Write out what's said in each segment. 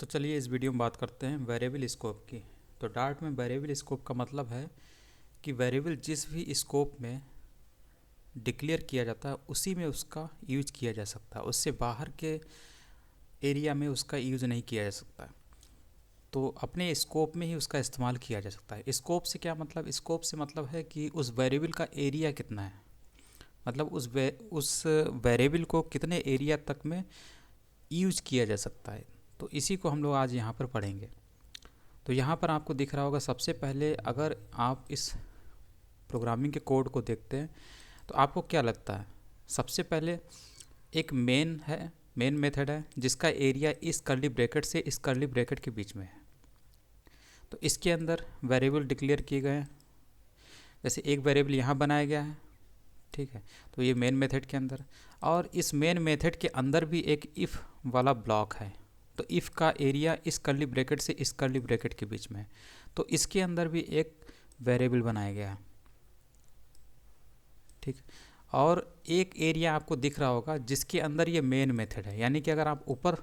तो चलिए इस वीडियो में बात करते हैं वेरिएबल स्कोप की। तो डार्ट में वेरिएबल स्कोप का मतलब है कि वेरिएबल जिस भी स्कोप में डिक्लेयर किया जाता है उसी में उसका यूज किया जा सकता है, उससे बाहर के एरिया में उसका यूज नहीं किया जा सकता। तो अपने स्कोप में ही उसका इस्तेमाल किया जा सकता है। स्कोप से क्या मतलब? स्कोप से मतलब है कि उस वेरिएबल का एरिया कितना है, मतलब उस वेरिएबल को कितने एरिया तक में यूज किया जा सकता है। तो इसी को हम लोग आज यहाँ पर पढ़ेंगे। तो यहाँ पर आपको दिख रहा होगा, सबसे पहले अगर आप इस प्रोग्रामिंग के कोड को देखते हैं तो आपको क्या लगता है? सबसे पहले एक मेन मेथड है जिसका एरिया इस कर्ली ब्रैकेट से इस कर्ली ब्रैकेट के बीच में है। तो इसके अंदर वेरिएबल डिक्लेयर किए गए हैं, जैसे एक वेरिएबल यहाँ बनाया गया है, ठीक है। तो ये मेन मेथड के अंदर, और इस मेन मेथड के अंदर भी एक इफ़ वाला ब्लॉक है। तो इफ़ का एरिया इस कर्ली ब्रैकेट से इस कर्ली ब्रैकेट के बीच में है। तो इसके अंदर भी एक वेरिएबल बनाया गया है, ठीक। और एक एरिया आपको दिख रहा होगा जिसके अंदर ये मेन मेथड है, यानी कि अगर आप ऊपर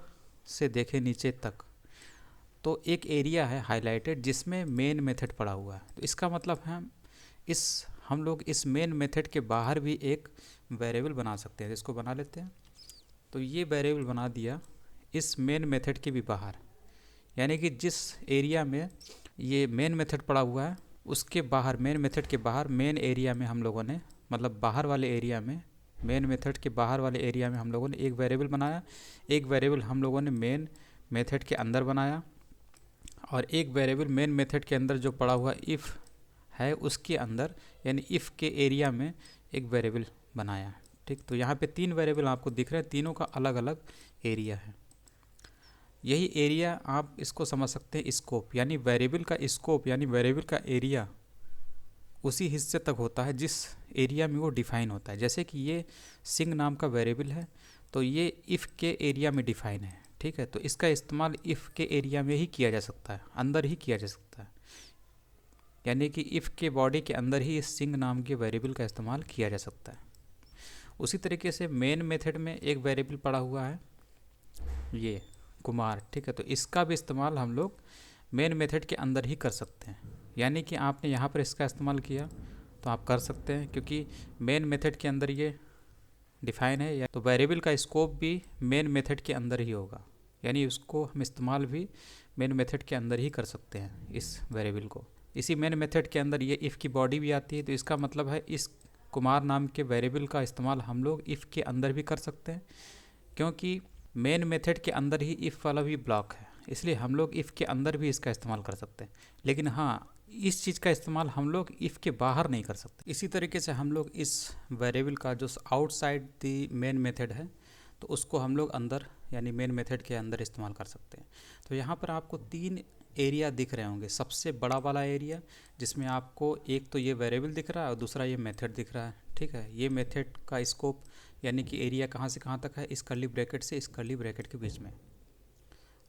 से देखें नीचे तक तो एक एरिया है हाईलाइटेड जिसमें मेन मेथड पड़ा हुआ है। तो इसका मतलब है हम लोग इस मेन मेथड के बाहर भी एक वेरिएबल बना सकते हैं। इसको बना लेते हैं। तो ये वेरिएबल बना दिया इस मेन मेथड के भी बाहर, यानी कि जिस एरिया में ये मेन मेथड पड़ा हुआ है उसके बाहर, मेन मेथड के बाहर, मेन एरिया में हम लोगों ने, मतलब बाहर वाले एरिया में, मेन मेथड के बाहर वाले एरिया में हम लोगों ने एक वेरिएबल बनाया। एक वेरिएबल हम लोगों ने मेन मेथड के अंदर बनाया, और एक वेरिएबल मेन मेथड के अंदर जो पड़ा हुआ इफ़ है उसके अंदर, यानी इफ़ के एरिया में एक वेरिएबल बनाया, ठीक। तो यहाँ पे तीन वेरिएबल आपको दिख रहे हैं, तीनों का अलग अलग एरिया है। यही एरिया आप इसको समझ सकते हैं स्कोप, यानी वेरिएबल का स्कोप यानी वेरिएबल का एरिया उसी हिस्से तक होता है जिस एरिया में वो डिफ़ाइन होता है। जैसे कि ये सिंग नाम का वेरिएबल है, तो ये इफ़ के एरिया में डिफ़ाइन है, ठीक है। तो इसका इस्तेमाल इफ़ के एरिया में ही किया जा सकता है, अंदर ही किया जा सकता है, यानी कि इफ़ के बॉडी के अंदर ही इस सिंग नाम के वेरिएबल का इस्तेमाल किया जा सकता है। उसी तरीके से मेन मेथड में एक वेरिएबल पड़ा हुआ है ये कुमार, ठीक है। तो इसका भी इस्तेमाल हम लोग मेन मेथड के अंदर ही कर सकते हैं, यानी कि आपने यहाँ पर इसका इस्तेमाल किया तो आप कर सकते हैं, क्योंकि मेन मेथड के अंदर ये डिफ़ाइन है। या तो वेरिएबल का स्कोप भी मेन मेथड के अंदर ही होगा, यानी उसको हम इस्तेमाल भी मेन मेथड के अंदर ही कर सकते हैं इस वेरिएबल को। इसी मेन मेथड के अंदर ये इफ़ की बॉडी भी आती है। तो इसका मतलब है इस कुमार नाम के वेरिएबल का इस्तेमाल हम लोग इफ़ के अंदर भी कर सकते हैं, क्योंकि मेन मेथड के अंदर ही इफ़ वाला भी ब्लॉक है, इसलिए हम लोग इफ़ के अंदर भी इसका इस्तेमाल कर सकते हैं। लेकिन हाँ, इस चीज़ का इस्तेमाल हम लोग इफ़ के बाहर नहीं कर सकते। इसी तरीके से हम लोग इस वेरिएबल का जो आउटसाइड दी मेन मेथड है तो उसको हम लोग अंदर, यानी मेन मेथड के अंदर इस्तेमाल कर सकते हैं। तो यहाँ पर आपको तीन एरिया दिख रहे होंगे। सबसे बड़ा वाला एरिया जिसमें आपको एक तो ये वेरिएबल दिख रहा है और दूसरा ये मेथड दिख रहा है, ठीक है। ये मेथड का स्कोप यानी कि एरिया कहाँ से कहाँ तक है, इस कर्ली ब्रैकेट से इस कर्ली ब्रैकेट के बीच में।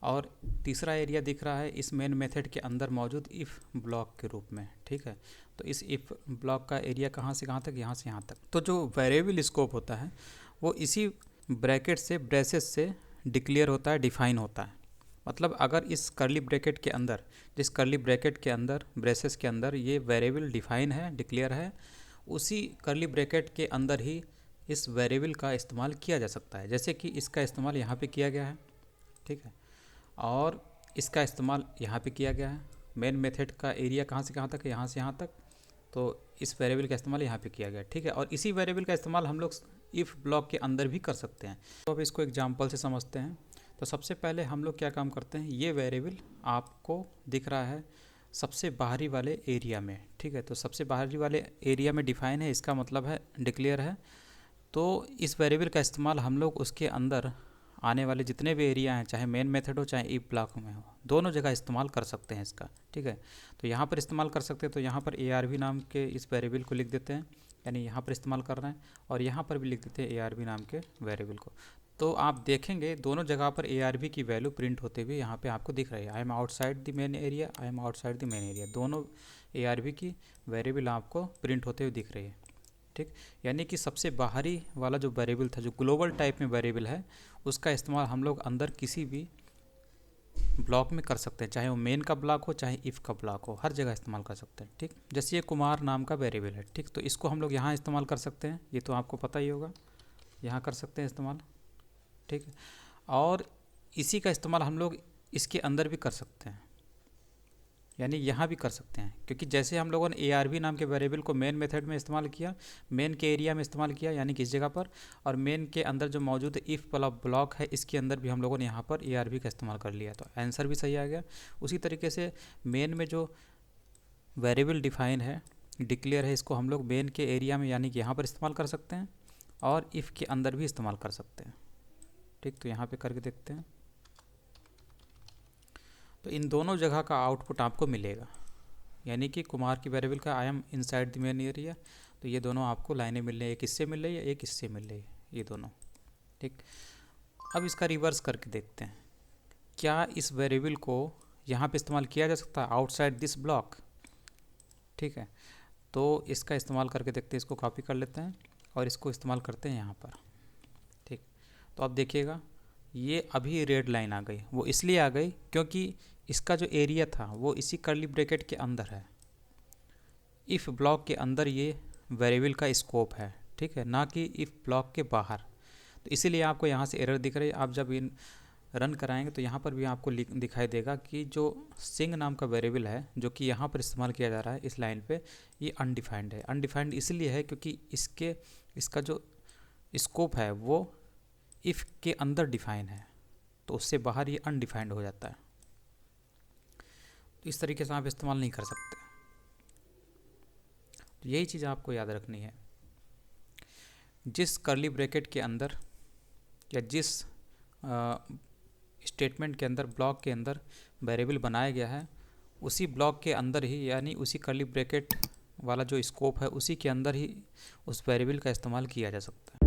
और तीसरा एरिया दिख रहा है इस मेन मेथड के अंदर मौजूद इफ़ ब्लॉक के रूप में, ठीक है। तो इस इफ़ ब्लॉक का एरिया कहाँ से कहाँ तक, यहाँ से यहाँ तक। तो जो वेरिएबल स्कोप होता है वो इसी ब्रैकेट से, ब्रेसेस से डिक्लेयर होता है, डिफ़ाइन होता है। मतलब अगर इस कर्ली ब्रैकेट के अंदर, जिस कर्ली ब्रैकेट के अंदर, ब्रेसेस के अंदर ये वेरिएबल डिफ़ाइन है, डिक्लेयर है, उसी कर्ली ब्रैकेट के अंदर ही इस वेरिएबल का इस्तेमाल किया जा सकता है। जैसे कि इसका इस्तेमाल यहाँ पे किया गया है, ठीक है, और इसका इस्तेमाल यहाँ पे किया गया है। मेन मेथड का एरिया कहाँ से कहाँ तक है, यहाँ से यहाँ तक। तो इस वेरिएबल का इस्तेमाल यहाँ पे किया गया है, ठीक है। और इसी वेरिएबल का इस्तेमाल हम लोग इफ़ ब्लॉक के अंदर भी कर सकते हैं। तो अब इसको एग्जांपल से समझते हैं। तो सबसे पहले हम लोग क्या काम करते हैं, ये वेरिएबल आपको दिख रहा है सबसे बाहरी वाले एरिया में, ठीक है। तो सबसे बाहरी वाले एरिया में डिफ़ाइन है, इसका मतलब है डिक्लेयर है। तो इस वेरिएबल का इस्तेमाल हम लोग उसके अंदर आने वाले जितने भी एरिया हैं, चाहे मेन मेथड हो चाहे इफ ब्लॉक में हो, दोनों जगह इस्तेमाल कर सकते हैं इसका, ठीक है। तो यहाँ पर इस्तेमाल कर सकते हैं, तो यहाँ पर ARB नाम के इस वेरिएबल को लिख देते हैं, यानी यहाँ पर इस्तेमाल कर रहे हैं, और यहाँ पर भी लिख देते हैं ARB नाम के वेरिएबल को। तो आप देखेंगे दोनों जगह पर ARB की वैल्यू प्रिंट होते हुए यहाँ पे आपको दिख रही है। I am outside the main area, I am outside the main area, दोनों ARB की वेरिएबल आपको प्रिंट होते हुए दिख रही है, ठीक। यानी कि सबसे बाहरी वाला जो वेरिएबल था, जो ग्लोबल टाइप में वेरिएबल है, उसका इस्तेमाल हम लोग अंदर किसी भी ब्लॉक में कर सकते हैं, चाहे वो मेन का ब्लॉक हो चाहे इफ़ का ब्लॉक हो, हर जगह इस्तेमाल कर सकते हैं। ठीक, जैसे ये कुमार नाम का वेरिएबल है, ठीक, तो इसको हम लोग यहाँ इस्तेमाल कर सकते हैं, ये तो आपको पता ही होगा, यहाँ कर सकते हैं इस्तेमाल। ठीक है, और इसी का इस्तेमाल हम लोग इसके अंदर भी कर सकते हैं, यानी यहाँ भी कर सकते हैं, क्योंकि जैसे हम लोगों ने ARV नाम के वेरिएबल को मेन मेथड में इस्तेमाल किया, मेन के एरिया में इस्तेमाल किया यानी कि इस जगह पर, और मेन के अंदर जो मौजूद इफ़ वाला ब्लॉक है इसके अंदर भी हम लोगों ने यहाँ पर ARV का इस्तेमाल कर लिया, तो आंसर भी सही आ गया। उसी तरीके से मेन में जो वेरिएबल डिफाइन है, डिक्लेयर है, इसको हम लोग मेन के एरिया में यानी कि यहाँ पर इस्तेमाल कर सकते हैं और इफ़ के अंदर भी इस्तेमाल कर सकते हैं। ठीक, तो यहाँ पर करके देखते हैं, तो इन दोनों जगह का आउटपुट आपको मिलेगा, यानी कि कुमार की वेरिएबल का I am inside the main area, तो ये दोनों आपको लाइनें मिल रही है, एक इससे मिल रही है एक इससे मिल रही है, ये दोनों। ठीक, अब इसका रिवर्स करके देखते हैं, क्या इस वेरिएबल को यहाँ पे इस्तेमाल किया जा सकता है आउटसाइड दिस ब्लॉक। ठीक है, तो इसका इस्तेमाल करके देखते हैं, इसको कॉपी कर लेते हैं और इसको इस्तेमाल करते हैं यहाँ पर। ठीक, तो अब देखिएगा ये अभी रेड लाइन आ गई, वो इसलिए आ गई क्योंकि इसका जो एरिया था वो इसी कर्ली ब्रैकेट के अंदर है, इफ़ ब्लॉक के अंदर ये वेरिएबल का स्कोप है। ठीक है, ना कि इफ़ ब्लॉक के बाहर, तो इसीलिए आपको यहाँ से एरर दिख रही है। आप जब इन रन कराएंगे तो यहाँ पर भी आपको दिखाई देगा कि जो सिंग नाम का वेरिएबल है जो कि यहाँ पर इस्तेमाल किया जा रहा है इस लाइन पे, ये अनडिफाइंड है। अनडिफाइंड इसलिए है क्योंकि इसका जो स्कोप है वो इफ़ के अंदर डिफाइन है, तो उससे बाहर ये अनडिफाइंड हो जाता है, तो इस तरीके से आप इस्तेमाल नहीं कर सकते। तो यही चीज़ आपको याद रखनी है, जिस कर्ली ब्रैकेट के अंदर या जिस स्टेटमेंट के अंदर ब्लॉक के अंदर वेरिएबल बनाया गया है उसी ब्लॉक के अंदर ही, यानी उसी कर्ली ब्रैकेट वाला जो स्कोप है उसी के अंदर ही उस वेरिएबल का इस्तेमाल किया जा सकता है।